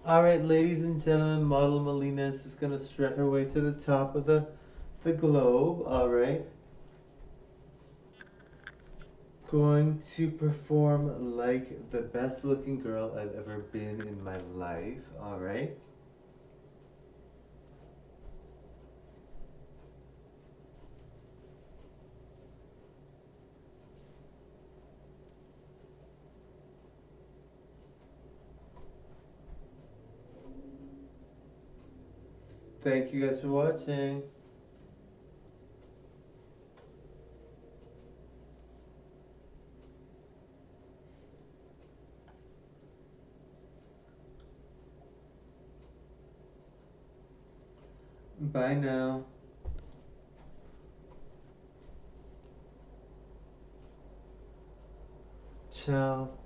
Alright, ladies and gentlemen, model Mileena is just gonna strut her way to the top of the globe. Alright. Going to perform like the best looking girl I've ever been in my life. Alright. Thank you guys for watching. Bye now. Ciao.